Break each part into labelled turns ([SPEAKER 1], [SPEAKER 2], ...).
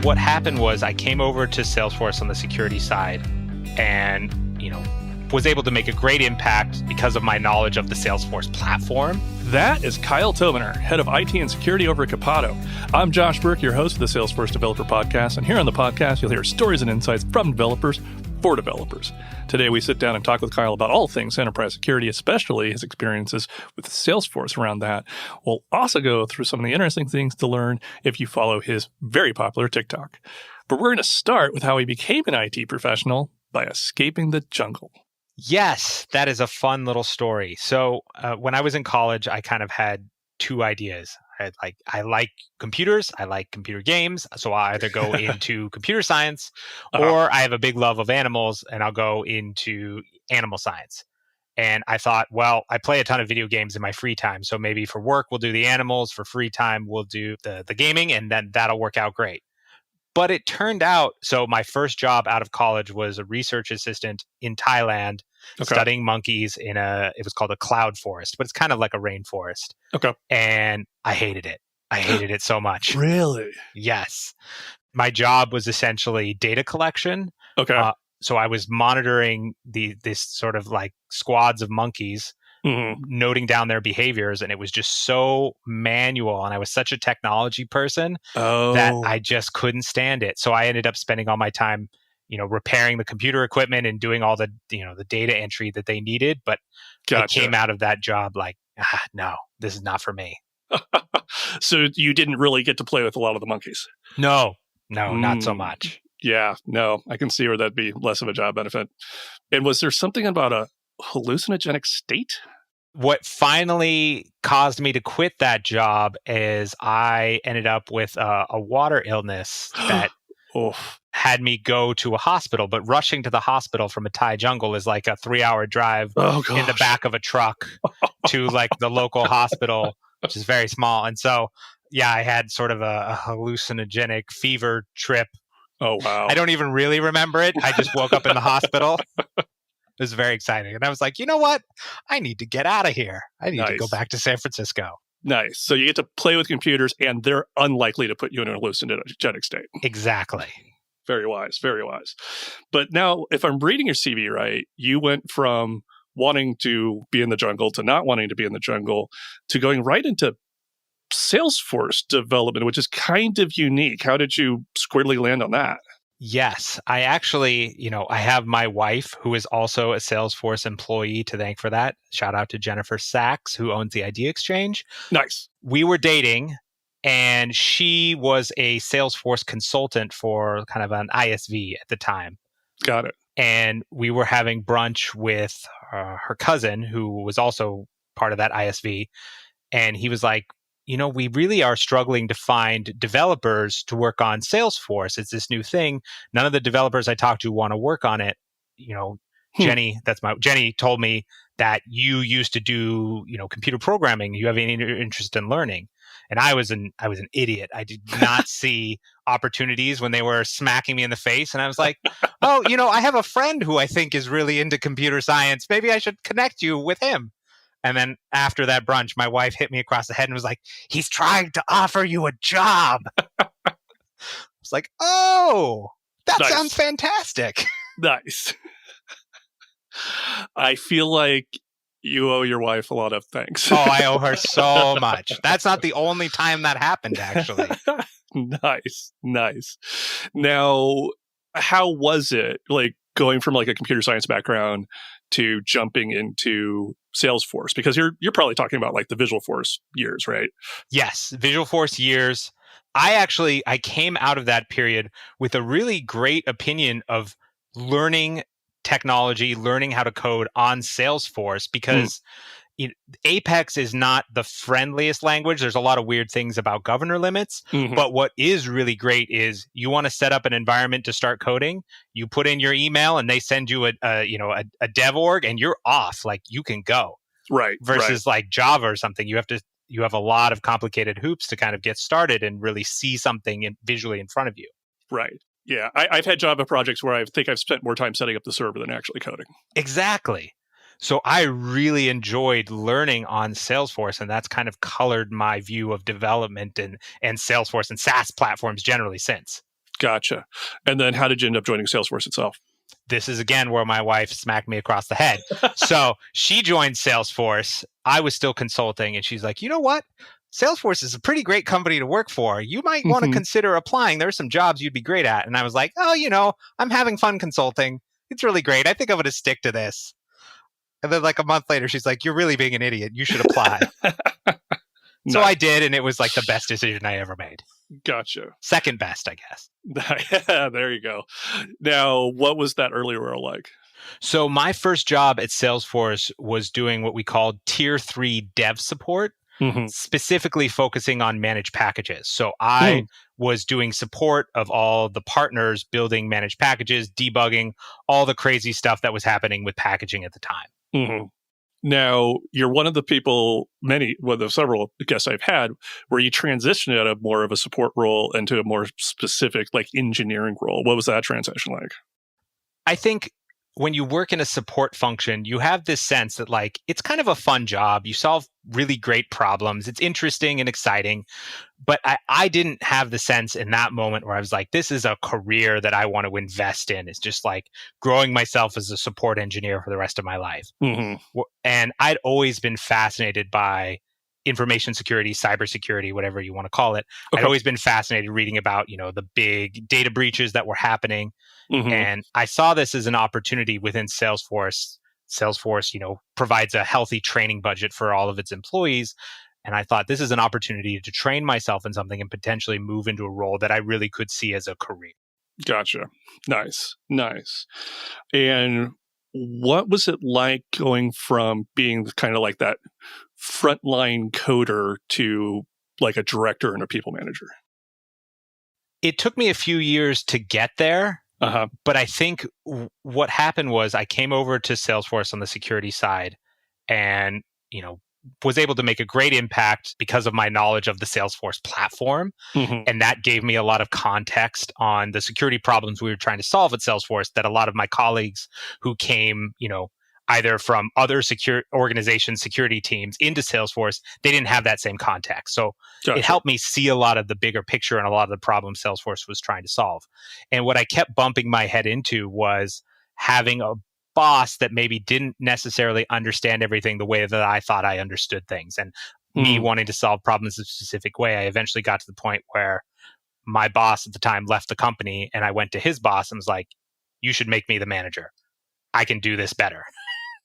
[SPEAKER 1] what happened was I came over to Salesforce on the security side and, was able to make a great impact because of my knowledge of the Salesforce platform.
[SPEAKER 2] That is Kyle Tobener, head of IT and security over at Copado. I'm Josh Burke, your host of the Salesforce Developer Podcast. And here on the podcast, you'll hear stories and insights from developers for developers. Today, we sit down and talk with Kyle about all things enterprise security, especially his experiences with Salesforce around that. We'll also go through some of the interesting things to learn if you follow his very popular TikTok. But we're going to start with how he became an IT professional by escaping the jungle.
[SPEAKER 1] Yes, that is a fun little story. So when I was in college, I kind of had two ideas. I like computers, I like computer games, so I'll either go into computer science or I have a big love of animals and I'll go into animal science. And I thought, well, I play a ton of video games in my free time, so maybe for work we'll do the animals, for free time we'll do the gaming, and then that'll work out great. But it turned out, so my first job out of college was a research assistant in Thailand, studying monkeys it was called a cloud forest, but it's kind of like a rainforest.
[SPEAKER 2] Okay.
[SPEAKER 1] And I hated it. I hated it so much.
[SPEAKER 2] Really?
[SPEAKER 1] Yes. My job was essentially data collection.
[SPEAKER 2] Okay.
[SPEAKER 1] So I was monitoring this sort of like squads of monkeys, noting down their behaviors, and it was just so manual, and I was such a technology person that I just couldn't stand it. So I ended up spending all my time repairing the computer equipment and doing all the the data entry that they needed. But I came out of that job like, no, this is not for me.
[SPEAKER 2] So you didn't really get to play with a lot of the monkeys?
[SPEAKER 1] No, not so much.
[SPEAKER 2] Yeah, no, I can see where that'd be less of a job benefit. And was there something about a hallucinogenic state?
[SPEAKER 1] What finally caused me to quit that job is I ended up with a water illness that had me go to a hospital. But rushing to the hospital from a Thai jungle is like a 3-hour drive in the back of a truck to like the local hospital, which is very small. And so, yeah, I had sort of a hallucinogenic fever trip.
[SPEAKER 2] Oh, wow.
[SPEAKER 1] I don't even really remember it. I just woke up in the hospital. It was very exciting. And I was like, you know what? I need to get out of here. I need to go back to San Francisco.
[SPEAKER 2] Nice. So you get to play with computers, and they're unlikely to put you in a hallucinogenic state.
[SPEAKER 1] Exactly.
[SPEAKER 2] Very wise, very wise. But now, if I'm reading your CV right, you went from wanting to be in the jungle to not wanting to be in the jungle to going right into Salesforce development, which is kind of unique. How did you squarely land on that?
[SPEAKER 1] Yes, I actually, I have my wife who is also a Salesforce employee to thank for that. Shout out to Jennifer Sachs, who owns the Idea Exchange.
[SPEAKER 2] Nice.
[SPEAKER 1] We were dating, and she was a Salesforce consultant for kind of an ISV at the time.
[SPEAKER 2] Got it.
[SPEAKER 1] And we were having brunch with her cousin, who was also part of that ISV. And he was like, we really are struggling to find developers to work on Salesforce. It's this new thing. None of the developers I talk to want to work on it. Jenny told me that you used to do, computer programming. You have any interest in learning? And I was an idiot. I did not see opportunities when they were smacking me in the face. And I was like, I have a friend who I think is really into computer science. Maybe I should connect you with him. And then after that brunch, my wife hit me across the head and was like, he's trying to offer you a job. I was like, oh, that sounds fantastic.
[SPEAKER 2] Nice. I feel like you owe your wife a lot of thanks.
[SPEAKER 1] Oh, I owe her so much. That's not the only time that happened, actually.
[SPEAKER 2] Nice. Now, how was it like going from like a computer science background to jumping into Salesforce? Because you're probably talking about like the Visualforce years, right?
[SPEAKER 1] Yes, Visualforce years. I came out of that period with a really great opinion of learning technology, learning how to code on Salesforce, because Apex is not the friendliest language. There's a lot of weird things about governor limits, but what is really great is you want to set up an environment to start coding. You put in your email and they send you a dev org and you're off. Like you can go.
[SPEAKER 2] Right.
[SPEAKER 1] Versus like Java or something. You have a lot of complicated hoops to kind of get started and really see something visually in front of you.
[SPEAKER 2] Right. Yeah. I've had Java projects where I think I've spent more time setting up the server than actually coding.
[SPEAKER 1] Exactly. So I really enjoyed learning on Salesforce, and that's kind of colored my view of development and Salesforce and SaaS platforms generally since.
[SPEAKER 2] Gotcha. And then how did you end up joining Salesforce itself?
[SPEAKER 1] This is again where my wife smacked me across the head. So she joined Salesforce. I was still consulting, and she's like, you know what? Salesforce is a pretty great company to work for. You might want to consider applying. There's some jobs you'd be great at. And I was like, oh, I'm having fun consulting. It's really great. I think I'm going to stick to this. And then like a month later, she's like, you're really being an idiot. You should apply. So I did, and it was like the best decision I ever made.
[SPEAKER 2] Gotcha.
[SPEAKER 1] Second best, I guess.
[SPEAKER 2] Yeah, there you go. Now, what was that early role like?
[SPEAKER 1] So my first job at Salesforce was doing what we called Tier 3 dev support, specifically focusing on managed packages. So I was doing support of all the partners building managed packages, debugging all the crazy stuff that was happening with packaging at the time.
[SPEAKER 2] Now, you're one of the people, the several guests I've had, where you transitioned out of more of a support role into a more specific, like, engineering role. What was that transition like?
[SPEAKER 1] I think when you work in a support function, you have this sense that, like, it's kind of a fun job. You solve really great problems. It's interesting and exciting. But I didn't have the sense in that moment where I was like, this is a career that I want to invest in. It's just like growing myself as a support engineer for the rest of my life. And I'd always been fascinated by information security, cybersecurity, whatever you want to call it. I'd always been fascinated reading about, the big data breaches that were happening. And I saw this as an opportunity within Salesforce. Salesforce, provides a healthy training budget for all of its employees. And I thought this is an opportunity to train myself in something and potentially move into a role that I really could see as a career.
[SPEAKER 2] Gotcha. Nice. And what was it like going from being kind of like that frontline coder to like a director and a people manager?
[SPEAKER 1] It took me a few years to get there. But I think what happened was I came over to Salesforce on the security side and, was able to make a great impact because of my knowledge of the Salesforce platform. And that gave me a lot of context on the security problems we were trying to solve at Salesforce that a lot of my colleagues who came, either from other organizations, security teams into Salesforce, they didn't have that same context. So it helped me see a lot of the bigger picture and a lot of the problems Salesforce was trying to solve. And what I kept bumping my head into was having a boss that maybe didn't necessarily understand everything the way that I thought I understood things. And me wanting to solve problems in a specific way, I eventually got to the point where my boss at the time left the company and I went to his boss and was like, you should make me the manager. I can do this better.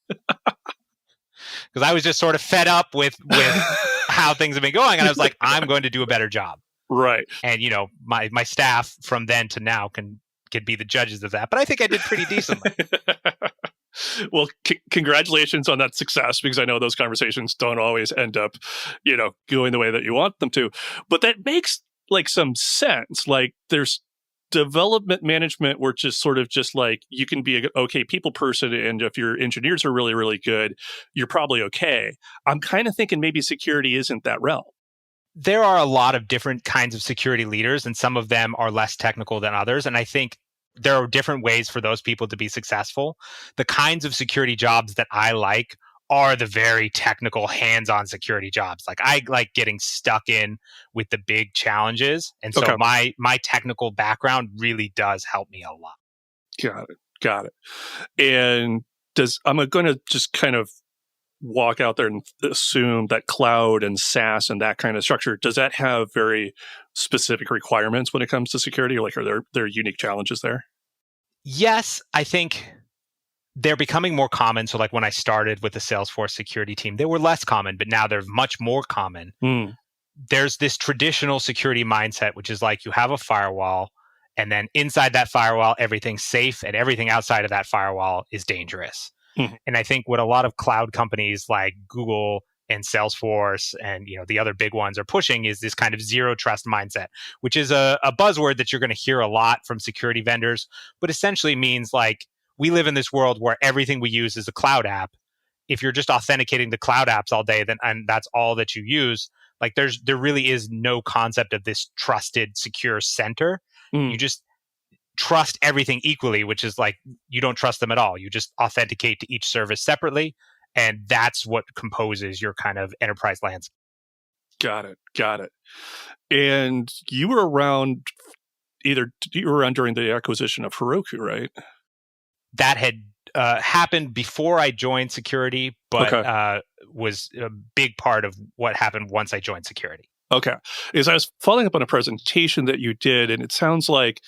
[SPEAKER 1] Because I was just sort of fed up with how things have been going. And I was like, I'm going to do a better job.
[SPEAKER 2] Right.
[SPEAKER 1] And, my staff from then to now can be the judges of that. But I think I did pretty decently.
[SPEAKER 2] Well, congratulations on that success, because I know those conversations don't always end up, going the way that you want them to. But that makes like some sense. Like there's development management where just sort of just like you can be an okay people person, and if your engineers are really, really good, you're probably okay. I'm kind of thinking maybe security isn't that realm.
[SPEAKER 1] There are a lot of different kinds of security leaders, and some of them are less technical than others. And I think there are different ways for those people to be successful. The kinds of security jobs that I like are the very technical, hands-on security jobs. Like I like getting stuck in with the big challenges. And so my technical background really does help me a lot.
[SPEAKER 2] Got it. And I'm going to just kind of walk out there and assume that cloud and SaaS and that kind of structure, does that have very specific requirements when it comes to security? Like, are there unique challenges there?
[SPEAKER 1] Yes, I think they're becoming more common. So like when I started with the Salesforce security team, they were less common, but now they're much more common. There's this traditional security mindset, which is like you have a firewall, and then inside that firewall, everything's safe, and everything outside of that firewall is dangerous. And I think what a lot of cloud companies like Google and Salesforce and the other big ones are pushing is this kind of zero trust mindset, which is a buzzword that you're going to hear a lot from security vendors, but essentially means like we live in this world where everything we use is a cloud app. If you're just authenticating the cloud apps all day, then and that's all that you use, like there really is no concept of this trusted, secure center. You just trust everything equally, which is like you don't trust them at all. You just authenticate to each service separately, and that's what composes your kind of enterprise landscape.
[SPEAKER 2] Got it. And you were around either you were on during the acquisition of Heroku, right?
[SPEAKER 1] That had happened before I joined security, but
[SPEAKER 2] Okay.
[SPEAKER 1] Was a big part of what happened once I joined security.
[SPEAKER 2] Okay. Is I was following up on a presentation that you did, and it sounds like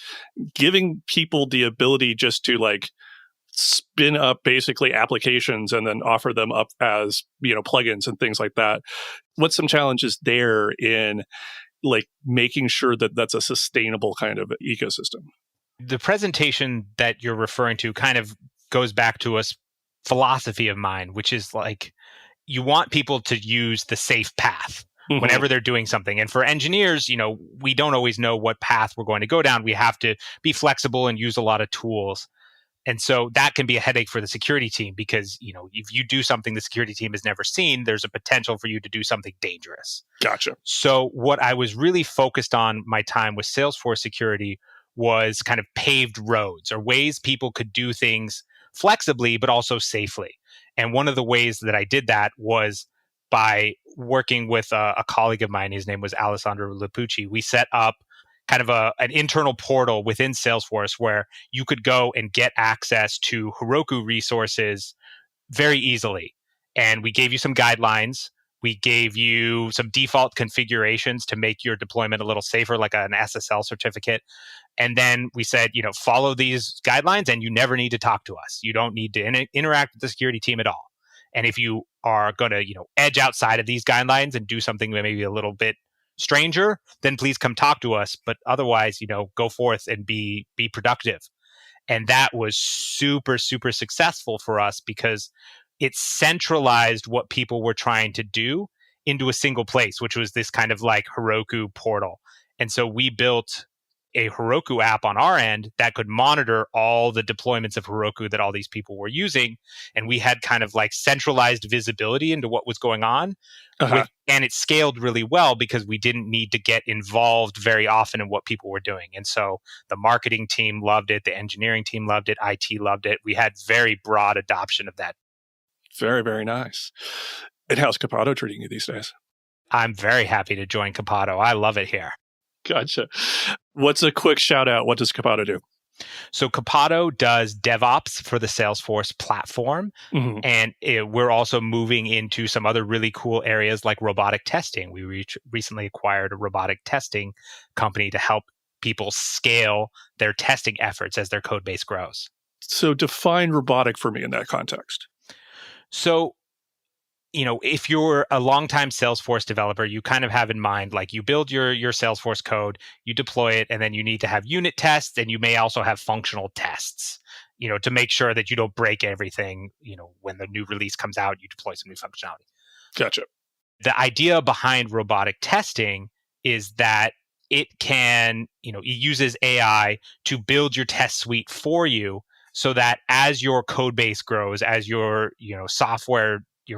[SPEAKER 2] giving people the ability just to like spin up basically applications and then offer them up as, plugins and things like that. What's some challenges there in like making sure that that's a sustainable kind of ecosystem?
[SPEAKER 1] The presentation that you're referring to kind of goes back to a philosophy of mine, which is like you want people to use the safe path whenever they're doing something. And for engineers, we don't always know what path we're going to go down. We have to be flexible and use a lot of tools. And so that can be a headache for the security team because, if you do something the security team has never seen, there's a potential for you to do something dangerous.
[SPEAKER 2] Gotcha.
[SPEAKER 1] So what I was really focused on my time with Salesforce security was kind of paved roads or ways people could do things flexibly, but also safely. And one of the ways that I did that was by working with a colleague of mine. His name was Alessandro Lapucci. We set up kind of an internal portal within Salesforce where you could go and get access to Heroku resources very easily. And we gave you some guidelines. We gave you some default configurations to make your deployment a little safer, like an SSL certificate. And then we said, follow these guidelines and you never need to talk to us. You don't need to interact with the security team at all. And if you are going to, edge outside of these guidelines and do something maybe a little bit stranger, then please come talk to us. But otherwise, go forth and be productive. And that was super, super successful for us because it centralized what people were trying to do into a single place, which was this kind of like Heroku portal. And so we built a Heroku app on our end that could monitor all the deployments of Heroku that all these people were using. And we had kind of like centralized visibility into what was going on. And it scaled really well because we didn't need to get involved very often in what people were doing. And so the marketing team loved it. The engineering team loved it. IT loved it. We had very broad adoption of that.
[SPEAKER 2] Very, very nice. And how's Copado treating you these days?
[SPEAKER 1] I'm very happy to join Copado. I love it here.
[SPEAKER 2] Gotcha. What's a quick shout out? What does Copado do?
[SPEAKER 1] So Copado does DevOps for the Salesforce platform. And we're also moving into some other really cool areas like robotic testing. We recently acquired a robotic testing company to help people scale their testing efforts as their code base grows.
[SPEAKER 2] So define robotic for me in that context.
[SPEAKER 1] So, if you're a longtime Salesforce developer, you kind of have in mind, like you build your Salesforce code, you deploy it, and then you need to have unit tests, and you may also have functional tests, to make sure that you don't break everything, when the new release comes out, you deploy some new functionality.
[SPEAKER 2] Gotcha.
[SPEAKER 1] The idea behind robotic testing is that it can, it uses AI to build your test suite for you so that as your code base grows, as your, your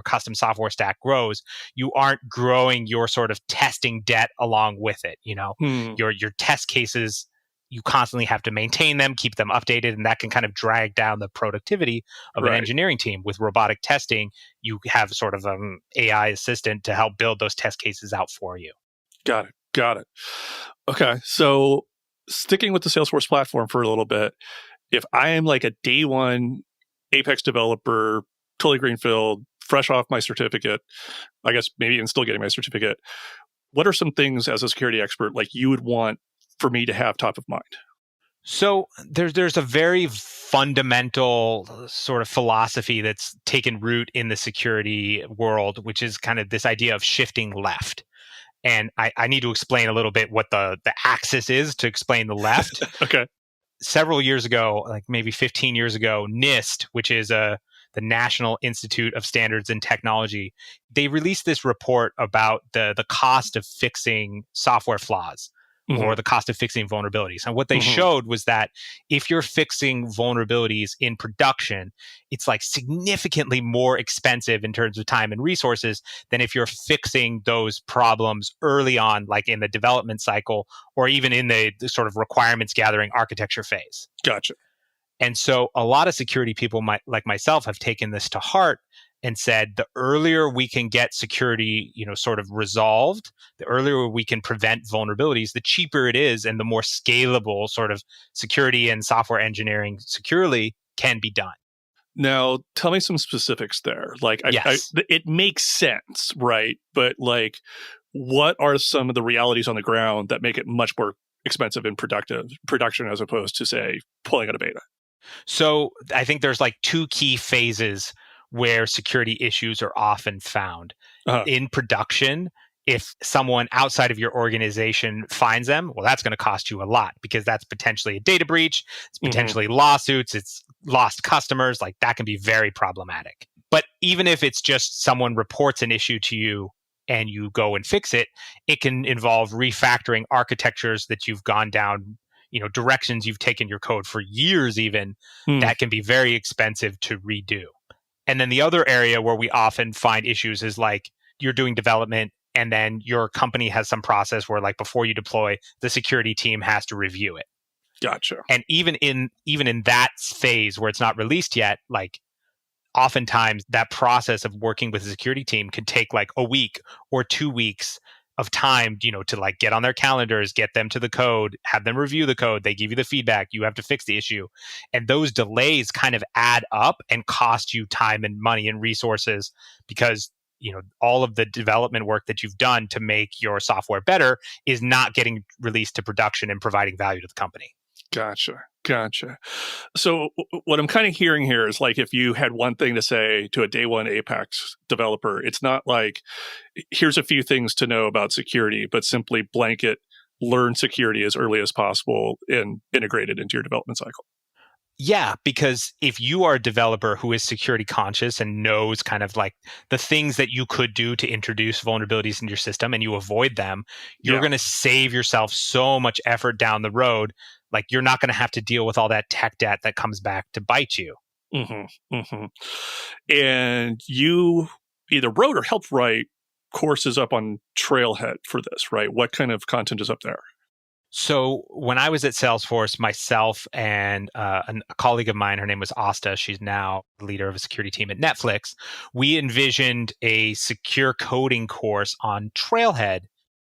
[SPEAKER 1] custom software stack grows, you aren't growing your sort of testing debt along with it. Your test cases, you constantly have to maintain them, keep them updated, and that can kind of drag down the productivity of an engineering team. With robotic testing, you have sort of an AI assistant to help build those test cases out for you.
[SPEAKER 2] Got it. Okay, so sticking with the Salesforce platform for a little bit, if I am like a day one Apex developer, totally greenfield, fresh off my certificate, I guess maybe even still getting my certificate, what are some things as a security expert like you would want for me to have top of mind?
[SPEAKER 1] So there's a very fundamental sort of philosophy that's taken root in the security world, which is kind of this idea of shifting left. And I need to explain a little bit what the axis is to explain the left.
[SPEAKER 2] Okay.
[SPEAKER 1] Several years ago, like maybe 15 years ago, NIST, which is the National Institute of Standards and Technology, they released this report about the cost of fixing software flaws or the cost of fixing vulnerabilities. And what they showed was that if you're fixing vulnerabilities in production, it's like significantly more expensive in terms of time and resources than if you're fixing those problems early on, like in the development cycle or even in the sort of requirements gathering architecture phase.
[SPEAKER 2] Gotcha.
[SPEAKER 1] And so a lot of security people like myself have taken this to heart and said the earlier we can get security, sort of resolved, the earlier we can prevent vulnerabilities, the cheaper it is and the more scalable sort of security and software engineering securely can be done.
[SPEAKER 2] Now, tell me some specifics there. Like,
[SPEAKER 1] Yes.
[SPEAKER 2] It makes sense, right? But like, what are some of the realities on the ground that make it much more expensive in production as opposed to, say, pulling out a beta?
[SPEAKER 1] So I think there's like two key phases where security issues are often found.
[SPEAKER 2] Uh-huh.
[SPEAKER 1] In production, if someone outside of your organization finds them, well, that's going to cost you a lot because that's potentially a data breach. It's potentially lawsuits. It's lost customers. Like that can be very problematic. But even if it's just someone reports an issue to you and you go and fix it, it can involve refactoring architectures that you've gone down, directions you've taken your code for years even, that can be very expensive to redo. And then the other area where we often find issues is like you're doing development and then your company has some process where like before you deploy, the security team has to review it.
[SPEAKER 2] Gotcha.
[SPEAKER 1] And even in that phase where it's not released yet, like oftentimes that process of working with the security team could take like a week or 2 weeks of time, to like get on their calendars, get them to the code, have them review the code. They give you the feedback. You have to fix the issue. And those delays kind of add up and cost you time and money and resources because all of the development work that you've done to make your software better is not getting released to production and providing value to the company.
[SPEAKER 2] Gotcha. So what I'm kind of hearing here is like if you had one thing to say to a day one Apex developer, it's not like here's a few things to know about security, but simply blanket learn security as early as possible and integrate it into your development cycle.
[SPEAKER 1] Yeah, because if you are a developer who is security conscious and knows kind of like the things that you could do to introduce vulnerabilities into your system and you avoid them, you're going to save yourself so much effort down the road. Like you're not going to have to deal with all that tech debt that comes back to bite you.
[SPEAKER 2] And you either wrote or helped write courses up on Trailhead for this, right? What kind of content is up there?
[SPEAKER 1] So when I was at Salesforce, myself and a colleague of mine, her name was Asta, she's now the leader of a security team at Netflix, we envisioned a secure coding course on Trailhead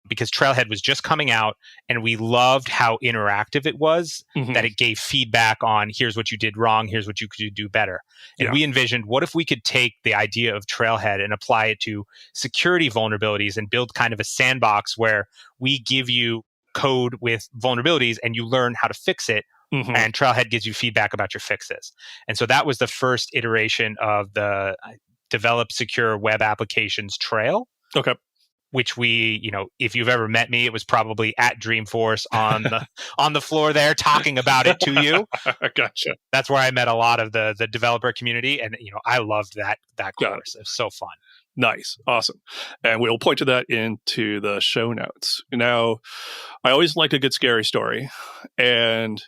[SPEAKER 1] because Trailhead was just coming out and we loved how interactive it was, that it gave feedback on here's what you did wrong, here's what you could do better. And we envisioned, what if we could take the idea of Trailhead and apply it to security vulnerabilities and build kind of a sandbox where we give you code with vulnerabilities and you learn how to fix it, and Trailhead gives you feedback about your fixes. And so that was the first iteration of the Develop Secure Web Applications Trail.
[SPEAKER 2] Okay.
[SPEAKER 1] Which we, if you've ever met me, it was probably at Dreamforce on the floor there talking about it to you.
[SPEAKER 2] Gotcha.
[SPEAKER 1] That's where I met a lot of the developer community, and I loved that course. It was so fun.
[SPEAKER 2] Nice. Awesome. And we'll point to that into the show notes. Now, I always like a good scary story. And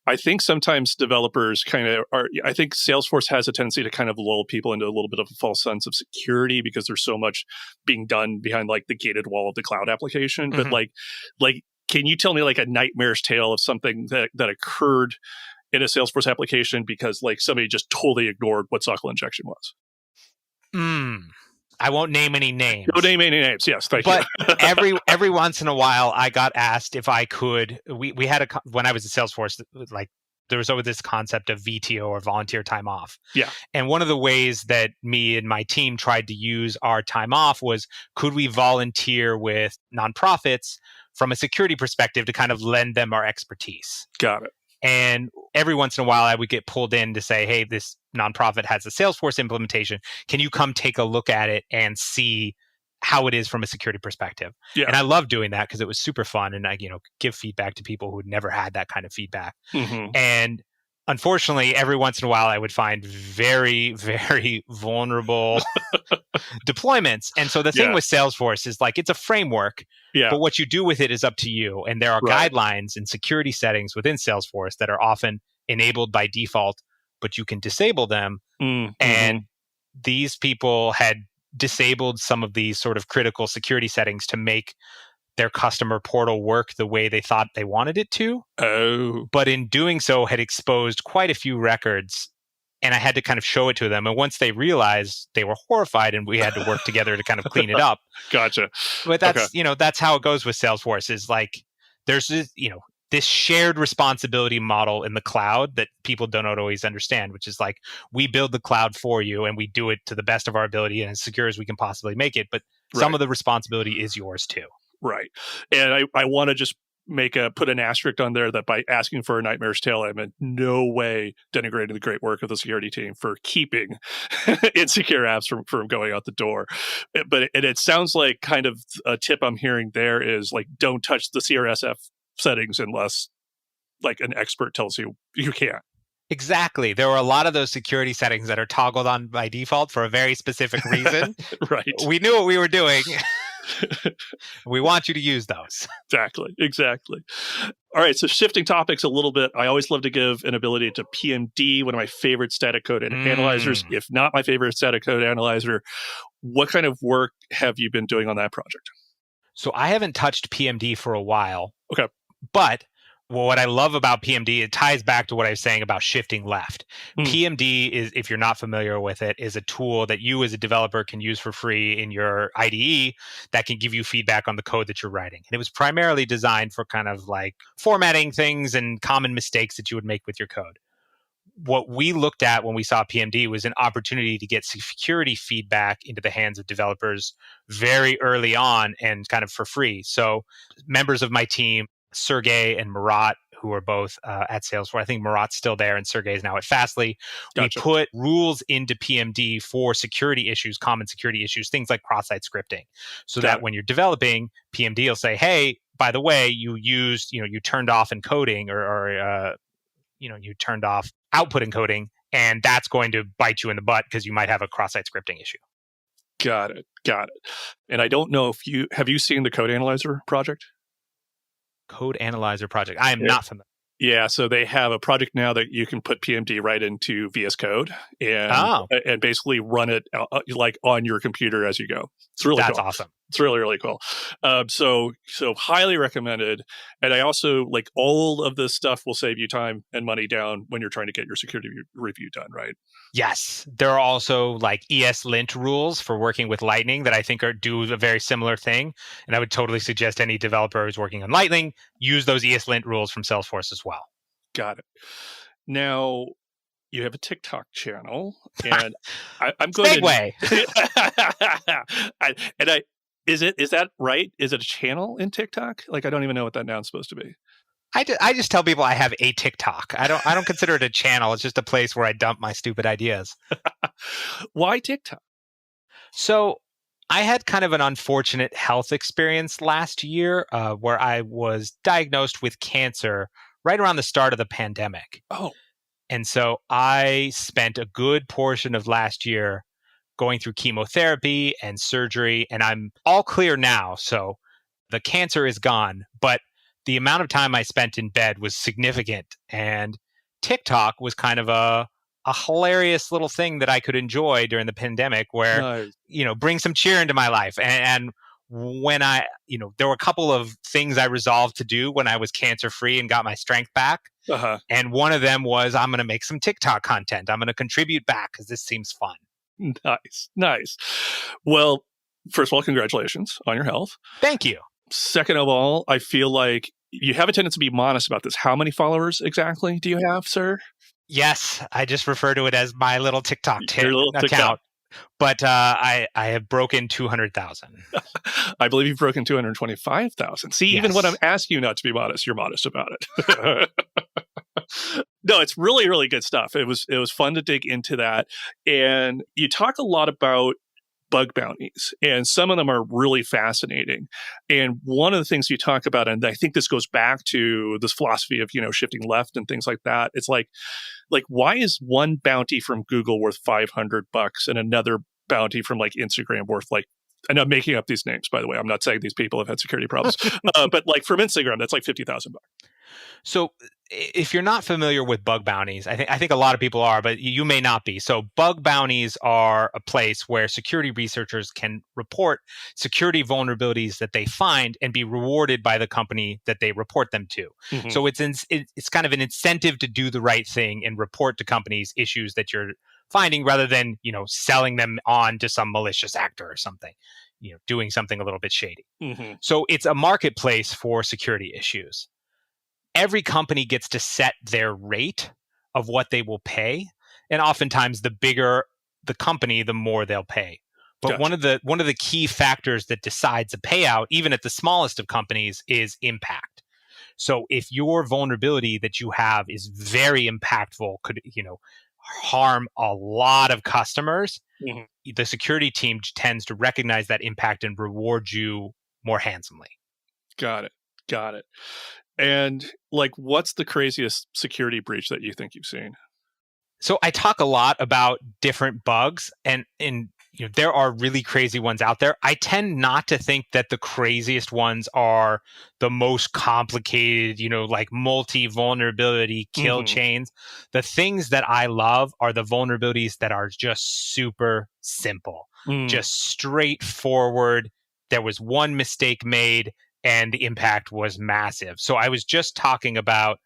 [SPEAKER 2] I think sometimes developers I think Salesforce has a tendency to kind of lull people into a little bit of a false sense of security because there's so much being done behind like the gated wall of the cloud application. But like, can you tell me like a nightmare's tale of something that occurred in a Salesforce application because like somebody just totally ignored what sockle injection was?
[SPEAKER 1] I won't name any names.
[SPEAKER 2] Don't name any names. Yes, thank
[SPEAKER 1] you. But every once in a while, I got asked if I could. We had when I was at Salesforce, like there was always this concept of VTO or volunteer time off.
[SPEAKER 2] Yeah.
[SPEAKER 1] And one of the ways that me and my team tried to use our time off was, could we volunteer with nonprofits from a security perspective to kind of lend them our expertise?
[SPEAKER 2] Got it.
[SPEAKER 1] And every once in a while, I would get pulled in to say, hey, this nonprofit has a Salesforce implementation. Can you come take a look at it and see how it is from a security perspective?
[SPEAKER 2] Yeah.
[SPEAKER 1] And I loved doing that because it was super fun. And I, give feedback to people who had never had that kind of feedback. And unfortunately, every once in a while, I would find very, very vulnerable deployments. And so the thing with Salesforce is like, it's a framework, but what you do with it is up to you. And there are guidelines and security settings within Salesforce that are often enabled by default, but you can disable them. And these people had disabled some of these sort of critical security settings to make their customer portal work the way they thought they wanted it to.
[SPEAKER 2] Oh.
[SPEAKER 1] But in doing so, had exposed quite a few records And I had to kind of show it to them. And once they realized, they were horrified, and we had to work together to kind of clean it up.
[SPEAKER 2] Gotcha.
[SPEAKER 1] But that's, that's how it goes with Salesforce, is like, there's this, this shared responsibility model in the cloud that people don't always understand, which is like, we build the cloud for you and we do it to the best of our ability and as secure as we can possibly make it. But some of the responsibility is yours too.
[SPEAKER 2] Right. And I want to just put an asterisk on there that by asking for a nightmare's tale, I'm in no way denigrating the great work of the security team for keeping insecure apps from going out the door. But it sounds like kind of a tip I'm hearing there is like, don't touch the CRSF settings unless like an expert tells you can't.
[SPEAKER 1] Exactly. There were a lot of those security settings that are toggled on by default for a very specific reason.
[SPEAKER 2] Right.
[SPEAKER 1] We knew what we were doing. We want you to use those.
[SPEAKER 2] Exactly. All right. So shifting topics a little bit, I always love to give an ability to PMD, one of my favorite static code analyzers, if not my favorite static code analyzer. What kind of work have you been doing on that project?
[SPEAKER 1] So I haven't touched PMD for a while.
[SPEAKER 2] Okay.
[SPEAKER 1] But what I love about PMD, it ties back to what I was saying about shifting left. PMD is, if you're not familiar with it, is a tool that you as a developer can use for free in your IDE that can give you feedback on the code that you're writing. And it was primarily designed for kind of like formatting things and common mistakes that you would make with your code. What we looked at when we saw PMD was an opportunity to get security feedback into the hands of developers very early on and kind of for free. So members of my team, Sergey and Murat, who are both at Salesforce. I think Murat's still there and Sergey is now at Fastly.
[SPEAKER 2] Gotcha.
[SPEAKER 1] We put rules into PMD for security issues, common security issues, things like cross-site scripting. So that when you're developing, PMD will say, hey, by the way, you turned off encoding or you turned off output encoding, and that's going to bite you in the butt because you might have a cross-site scripting issue.
[SPEAKER 2] Got it. And I don't know if have you seen the Code Analyzer project?
[SPEAKER 1] Code Analyzer project. I am not familiar.
[SPEAKER 2] Yeah, so they have a project now that you can put PMD right into VS Code and basically run it like on your computer as you go. It's really
[SPEAKER 1] That's
[SPEAKER 2] cool.
[SPEAKER 1] awesome.
[SPEAKER 2] It's really, really cool. So highly recommended. And I also like all of this stuff will save you time and money down when you're trying to get your security review done, right?
[SPEAKER 1] Yes. There are also like ESLint rules for working with Lightning that I think do a very similar thing. And I would totally suggest any developer who's working on Lightning use those ESLint rules from Salesforce as well.
[SPEAKER 2] Got it. Now, you have a TikTok channel, and I'm going
[SPEAKER 1] Segue.
[SPEAKER 2] Is that right? Is it a channel in TikTok? Like, I don't even know what that noun's supposed to be.
[SPEAKER 1] I just tell people I have a TikTok. I don't consider it a channel. It's just a place where I dump my stupid ideas.
[SPEAKER 2] Why TikTok?
[SPEAKER 1] So I had kind of an unfortunate health experience last year where I was diagnosed with cancer right around the start of the pandemic.
[SPEAKER 2] Oh.
[SPEAKER 1] And so I spent a good portion of last year going through chemotherapy and surgery, and I'm all clear now. So the cancer is gone, but the amount of time I spent in bed was significant. And TikTok was kind of a hilarious little thing that I could enjoy during the pandemic where, bring some cheer into my life. And when there were a couple of things I resolved to do when I was cancer-free and got my strength back.
[SPEAKER 2] Uh-huh.
[SPEAKER 1] And one of them was, I'm going to make some TikTok content. I'm going to contribute back because this seems fun.
[SPEAKER 2] Nice. Well, first of all, congratulations on your health.
[SPEAKER 1] Thank you.
[SPEAKER 2] Second of all, I feel like you have a tendency to be modest about this. How many followers exactly do you have, sir?
[SPEAKER 1] Yes, I just refer to it as my little TikTok account.
[SPEAKER 2] TikTok.
[SPEAKER 1] But I have broken 200,000.
[SPEAKER 2] I believe you've broken 225,000. See, even when I'm asking you not to be modest, you're modest about it. No, it's really, really good stuff. It was fun to dig into that. And you talk a lot about bug bounties, and some of them are really fascinating. And one of the things you talk about, and I think this goes back to this philosophy of, shifting left and things like that. It's like why is one bounty from Google worth $500 and another bounty from like Instagram worth like, and I'm making up these names, by the way. I'm not saying these people have had security problems, but like from Instagram, that's like $50,000.
[SPEAKER 1] So if you're not familiar with bug bounties, I think a lot of people are, but you may not be. So bug bounties are a place where security researchers can report security vulnerabilities that they find and be rewarded by the company that they report them to.
[SPEAKER 2] Mm-hmm.
[SPEAKER 1] So it's kind of an incentive to do the right thing and report to companies issues that you're finding rather than, selling them on to some malicious actor or something, doing something a little bit shady.
[SPEAKER 2] Mm-hmm.
[SPEAKER 1] So it's a marketplace for security issues. Every company gets to set their rate of what they will pay, and oftentimes the bigger the company, the more they'll pay. But
[SPEAKER 2] Gotcha.
[SPEAKER 1] one of the key factors that decides a payout, even at the smallest of companies, is impact. So if your vulnerability that you have is very impactful, could harm a lot of customers,
[SPEAKER 2] Mm-hmm.
[SPEAKER 1] the security team tends to recognize that impact and reward you more handsomely.
[SPEAKER 2] Got it. And what's the craziest security breach that you think you've seen?
[SPEAKER 1] So I talk a lot about different bugs, and there are really crazy ones out there. I tend not to think that the craziest ones are the most complicated, like multi-vulnerability kill chains. The things that I love are the vulnerabilities that are just super simple, just straightforward. There was one mistake made and the impact was massive. So I was just talking about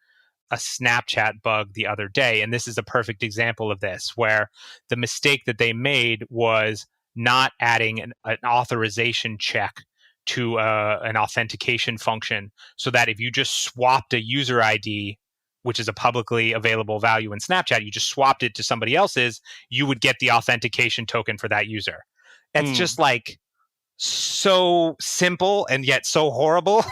[SPEAKER 1] a Snapchat bug the other day, and this is a perfect example of this, where the mistake that they made was not adding an authorization check to an authentication function, so that if you just swapped a user ID, which is a publicly available value in Snapchat, you just swapped it to somebody else's, you would get the authentication token for that user. It's just like so simple and yet so horrible.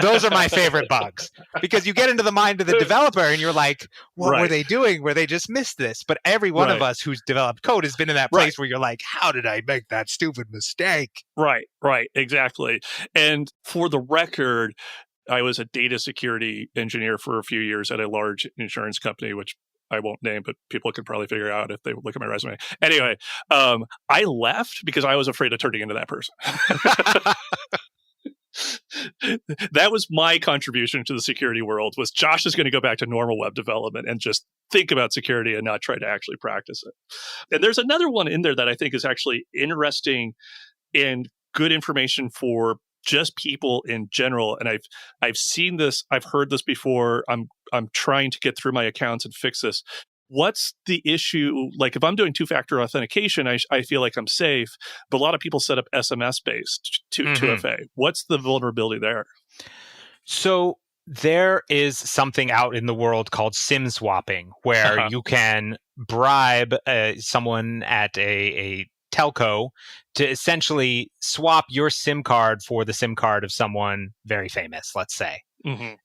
[SPEAKER 1] Those are my favorite bugs, because you get into the mind of the developer and you're like, what were they doing where they just missed this? But every one of us who's developed code has been in that place where you're like, how did I make that stupid mistake?
[SPEAKER 2] Right, exactly. And for the record, I was a data security engineer for a few years at a large insurance company, which I won't name, but people can probably figure out if they look at my resume. Anyway, I left because I was afraid of turning into that person. That was my contribution to the security world, was Josh is going to go back to normal web development and just think about security and not try to actually practice it. And there's another one in there that I think is actually interesting and good information for just people in general. And I've seen this, I've heard this before. I'm trying to get through my accounts and fix this. What's the issue? Like if I'm doing two-factor authentication, I feel like I'm safe, but a lot of people set up SMS-based 2FA. What's the vulnerability there?
[SPEAKER 1] So there is something out in the world called SIM swapping, where you can bribe someone at a telco to essentially swap your SIM card for the SIM card of someone very famous, let's say.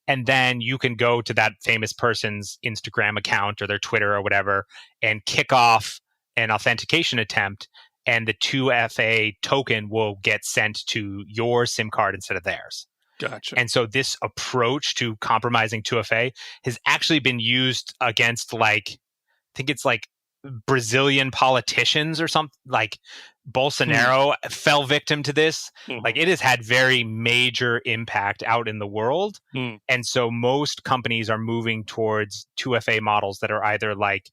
[SPEAKER 1] And then you can go to that famous person's Instagram account or their Twitter or whatever and kick off an authentication attempt, and the 2FA token will get sent to your SIM card instead of theirs.
[SPEAKER 2] Gotcha.
[SPEAKER 1] And so this approach to compromising 2FA has actually been used against, I think it's Brazilian politicians or something. Like Bolsonaro fell victim to this. Like it has had very major impact out in the world. And so most companies are moving towards 2FA models that are either like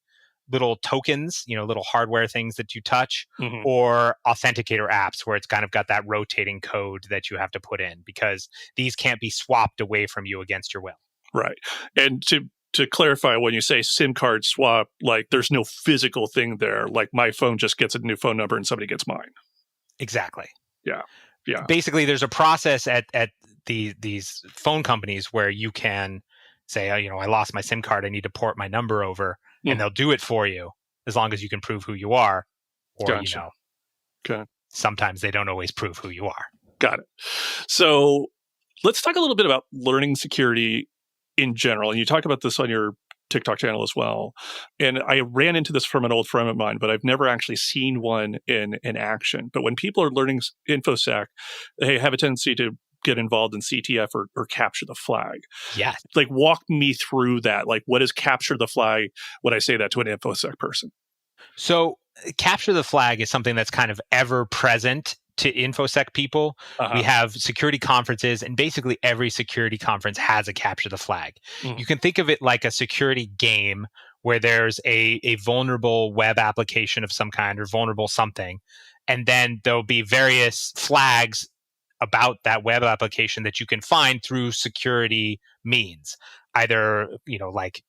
[SPEAKER 1] little tokens, little hardware things that you touch, or authenticator apps where it's kind of got that rotating code that you have to put in, because these can't be swapped away from you against your will.
[SPEAKER 2] Right. And to clarify, when you say SIM card swap, there's no physical thing there. Like my phone just gets a new phone number and somebody gets mine.
[SPEAKER 1] Exactly.
[SPEAKER 2] Yeah.
[SPEAKER 1] Basically, there's a process at these phone companies where you can say, I lost my SIM card, I need to port my number over, and they'll do it for you as long as you can prove who you are. Or,
[SPEAKER 2] Gotcha.
[SPEAKER 1] Sometimes they don't always prove who you are.
[SPEAKER 2] Got it. So let's talk a little bit about learning security in general. And you talk about this on your TikTok channel as well. And I ran into this from an old friend of mine, but I've never actually seen one in action. But when people are learning InfoSec, they have a tendency to get involved in CTF or capture the flag.
[SPEAKER 1] Yeah.
[SPEAKER 2] Walk me through that. What is capture the flag when I say that to an InfoSec person?
[SPEAKER 1] So capture the flag is something that's kind of ever present to InfoSec people. We have security conferences, and basically every security conference has a capture the flag. You can think of it like a security game where there's a vulnerable web application of some kind or vulnerable something. And then there'll be various flags about that web application that you can find through security means. Either, like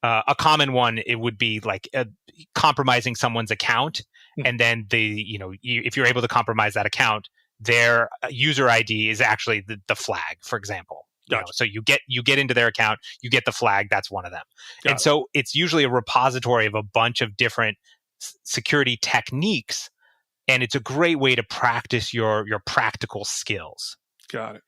[SPEAKER 1] a common one, it would be like compromising someone's account. And then if you're able to compromise that account, their user ID is actually the flag, for example.
[SPEAKER 2] Gotcha.
[SPEAKER 1] So you get into their account, you get the flag, that's one of them. So it's usually a repository of a bunch of different security techniques, and it's a great way to practice your practical skills.
[SPEAKER 2] Got it.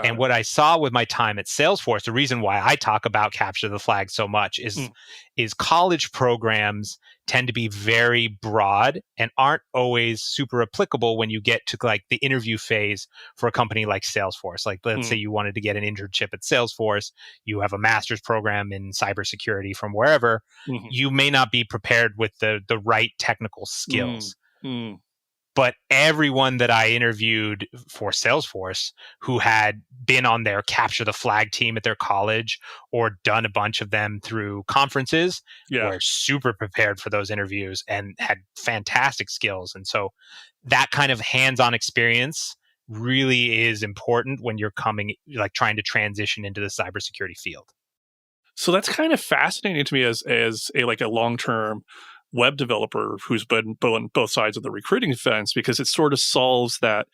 [SPEAKER 1] And what I saw with my time at Salesforce, the reason why I talk about capture the flag so much is college programs tend to be very broad and aren't always super applicable when you get to like the interview phase for a company like Salesforce. Like, let's say you wanted to get an internship at Salesforce, you have a master's program in cybersecurity from wherever, you may not be prepared with the right technical skills. But everyone that I interviewed for Salesforce who had been on their capture the flag team at their college or done a bunch of them through conferences were super prepared for those interviews and had fantastic skills. And so that kind of hands-on experience really is important when you're trying to transition into the cybersecurity field.
[SPEAKER 2] So that's kind of fascinating to me as a long-term web developer who's been on both sides of the recruiting fence, because it sort of solves that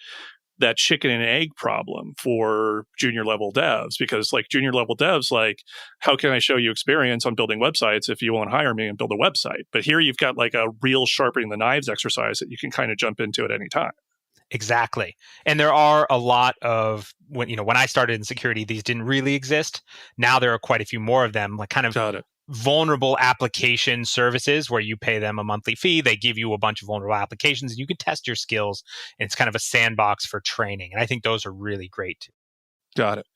[SPEAKER 2] chicken and egg problem for junior level devs. Because like junior level devs, like, how can I show you experience on building websites if you won't hire me and build a website? But here you've got like a real sharpening the knives exercise that you can kind of jump into at any time.
[SPEAKER 1] Exactly. And there are a lot of, when I started in security, these didn't really exist. Now there are quite a few more of them, like kind of vulnerable application services where you pay them a monthly fee. They give you a bunch of vulnerable applications and you can test your skills. And it's kind of a sandbox for training. And I think those are really great too.
[SPEAKER 2] Got it.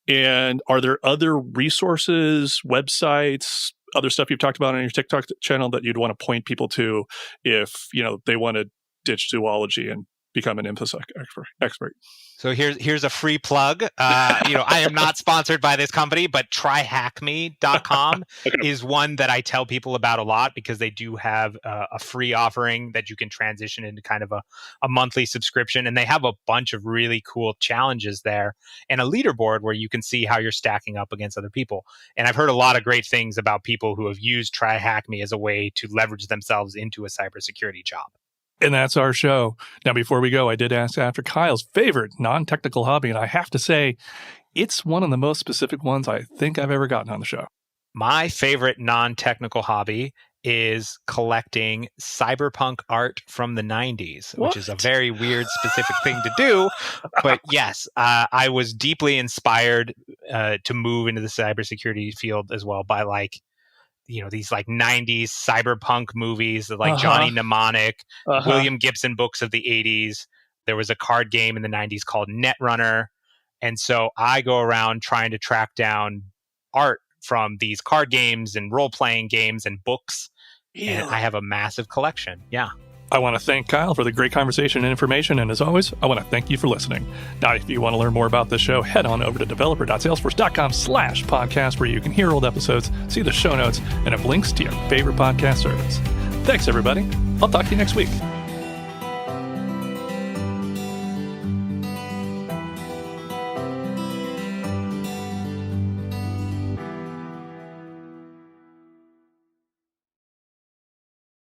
[SPEAKER 2] And are there other resources, websites, other stuff you've talked about on your TikTok channel that you'd want to point people to if, they want to ditch zoology and become an InfoSec expert?
[SPEAKER 1] So here's a free plug. I am not sponsored by this company, but tryhackme.com is one that I tell people about a lot because they do have a free offering that you can transition into kind of a monthly subscription. And they have a bunch of really cool challenges there and a leaderboard where you can see how you're stacking up against other people. And I've heard a lot of great things about people who have used TryHackMe as a way to leverage themselves into a cybersecurity job.
[SPEAKER 2] And that's our show. Now, before we go, I did ask after Kyle's favorite non-technical hobby, and I have to say, it's one of the most specific ones I think I've ever gotten on the show.
[SPEAKER 1] My favorite non-technical hobby is collecting cyberpunk art from the 90s, which is a very weird, specific thing to do. But yes, I was deeply inspired to move into the cybersecurity field as well by these 90s cyberpunk movies like Johnny Mnemonic, William Gibson books of the 80s. There was a card game in the 90s called Netrunner. And so I go around trying to track down art from these card games and role-playing games and books. And I have a massive collection. Yeah.
[SPEAKER 2] I want to thank Kyle for the great conversation and information. And as always, I want to thank you for listening. Now, if you want to learn more about this show, head on over to developer.salesforce.com/podcast, where you can hear old episodes, see the show notes, and have links to your favorite podcast service. Thanks, everybody. I'll talk to you next week.